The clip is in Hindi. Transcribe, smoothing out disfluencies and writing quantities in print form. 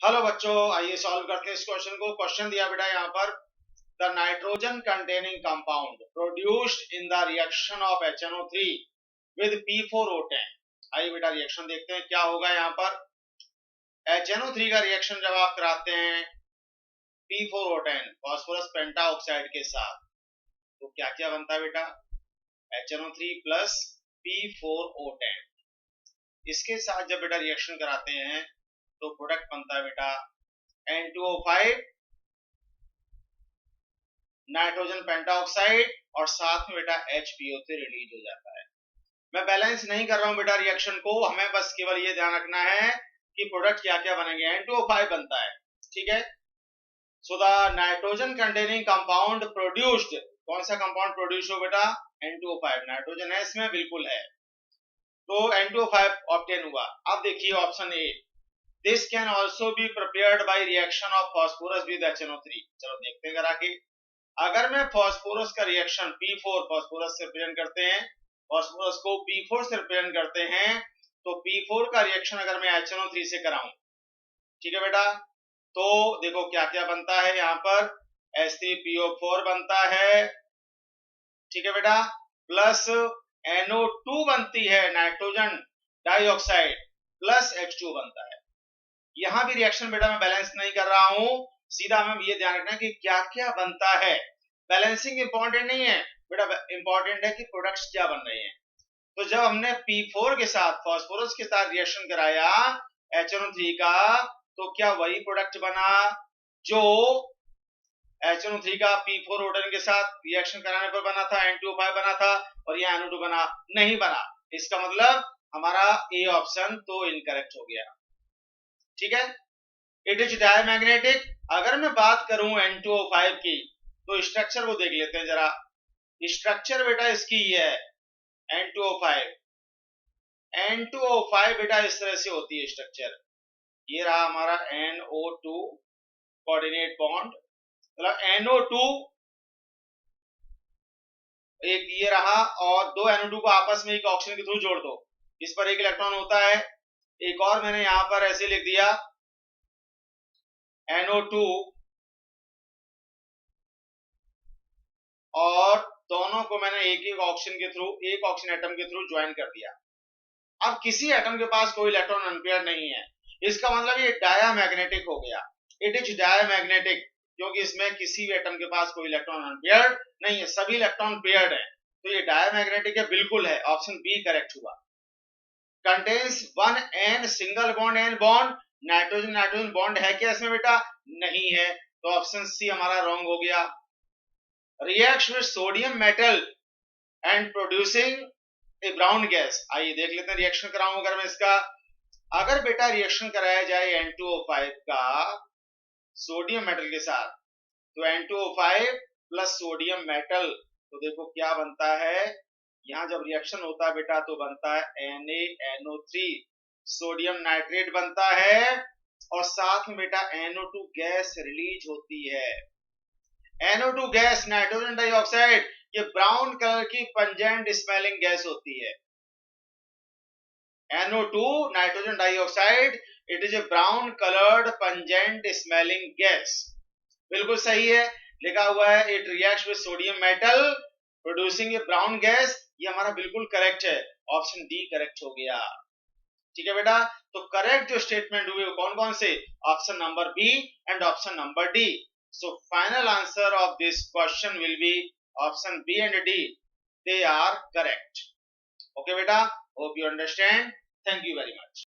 हेलो बच्चों, आइए सॉल्व करते हैं इस क्वेश्चन को। क्वेश्चन दिया बेटा यहाँ पर, the nitrogen containing compound produced in the reaction of HNO3 with P4O10। आइए बेटा रिएक्शन देखते हैं क्या होगा। यहाँ पर HNO3 का रिएक्शन जब आप कराते हैं P4O10 फॉस्फोरस पेंटाऑक्साइड के साथ, तो क्या क्या बनता है बेटा? HNO3 plus P4O10। इसके साथ जब बेटा रिएक्शन कराते हैं तो प्रोडक्ट बनता है बेटा N2O5 नाइट्रोजन पेंटाऑक्साइड और साथ में बेटा HPO3 रिलीज हो जाता है। मैं बैलेंस नहीं कर रहा हूं बेटा रिएक्शन को, हमें बस केवल ये ध्यान रखना है कि प्रोडक्ट क्या क्या बनेंगे। N2O5 बनता है, ठीक है। So the nitrogen containing compound produced, कौन सा कंपाउंड प्रोड्यूस हो बेटा? N2O5। नाइट्रोजन है इसमें, बिल्कुल है, तो N2O5 ऑब्टेन हुआ। अब देखिए option A, this can also be prepared by reaction of phosphorus with HNO3। चलो देखते हैं करा के। अगर मैं फॉस्फोरस का रिएक्शन P4 फॉस्फोरस से रिप्रेजेंट करते हैं, फॉस्फोरस को P4 से रिप्रेजेंट करते हैं, तो P4 का रिएक्शन अगर मैं HNO3 से कराऊं, ठीक है बेटा, तो देखो क्या क्या बनता है। यहाँ पर H3PO4 बनता है, ठीक है बेटा, प्लस NO2 बनती है, नाइट्रोजन डाइऑक्साइड, प्लस H2 बनता है। यहां भी रिएक्शन बेटा मैं बैलेंस नहीं कर रहा हूं, सीधा हमें ये ध्यान रखना है कि क्या क्या बनता है। बैलेंसिंग इंपॉर्टेंट नहीं है बेटा, इंपॉर्टेंट है कि प्रोडक्ट्स क्या बन रहे हैं। तो जब हमने P4 के साथ फॉस्फोरस के साथ रिएक्शन कराया HNO3 का, तो क्या वही प्रोडक्ट बना जो HNO3 का P4O10 के साथ रिएक्शन कराने पर बना था, N2O5 बना था, और यह NO2 बना? नहीं बना। इसका मतलब हमारा ए ऑप्शन तो इनकरेक्ट हो गया, ठीक है। It is diamagnetic. अगर मैं बात करूं N2O5 की, तो स्ट्रक्चर को देख लेते हैं जरा। स्ट्रक्चर बेटा इसकी ये है N2O5। N2O5 बेटा इस तरह से होती है स्ट्रक्चर। ये रहा हमारा NO2 कोऑर्डिनेट बॉन्ड, मतलब NO2 एक ये रहा, और दो NO2 को आपस में एक ऑक्सीजन के थ्रू जोड़ दो, इस पर एक इलेक्ट्रॉन होता है। एक और मैंने यहां पर ऐसे लिख दिया NO2, और दोनों को मैंने एक एक ऑक्सीजन के थ्रू, एक ऑक्सीजन एटम के थ्रू ज्वाइन कर दिया। अब किसी एटम के पास कोई इलेक्ट्रॉन अनपेयर्ड नहीं है, इसका मतलब ये डायमैग्नेटिक हो गया। इट इज डायमैग्नेटिक, क्योंकि इसमें किसी भी एटम के पास कोई इलेक्ट्रॉन अनपेयर्ड नहीं है, सभी इलेक्ट्रॉन पेयर्ड है, तो ये डायमैग्नेटिक है, बिल्कुल है, ऑप्शन बी करेक्ट हुआ। Contains 1N single bond N bond, nitrogen nitrogen bond है क्या इसमें बेटा? नहीं है, तो ऑप्शन सी हमारा रॉन्ग हो गया। React with sodium metal and producing A brown gas. आइए देख लेते हैं रिएक्शन कराऊं अगर मैं इसका। अगर बेटा रिएक्शन कराया जाए N2O5 का सोडियम मेटल के साथ, तो N2O5 प्लस सोडियम मेटल, तो देखो क्या बनता है। यहां जब रिएक्शन होता है बेटा तो बनता है NaNO3, सोडियम नाइट्रेट बनता है, और साथ में बेटा NO2 गैस रिलीज होती है। NO2 गैस, नाइट्रोजन डाइऑक्साइड, ये ब्राउन कलर की पंजेंट स्मेलिंग गैस होती है। NO2 nitrogen dioxide, it is a brown coloured pungent smelling gas, बिल्कुल सही है, लिखा हुआ है it reacts with sodium metal producing A brown gas, ये हमारा बिल्कुल करेक्ट है, ऑप्शन डी करेक्ट हो गया, ठीक है बेटा। तो करेक्ट जो स्टेटमेंट हुए वो कौन कौन से? Option number B and option number D. So final answer of this question will be option B and D. They are correct. Okay beta, hope you understand. Thank you very much.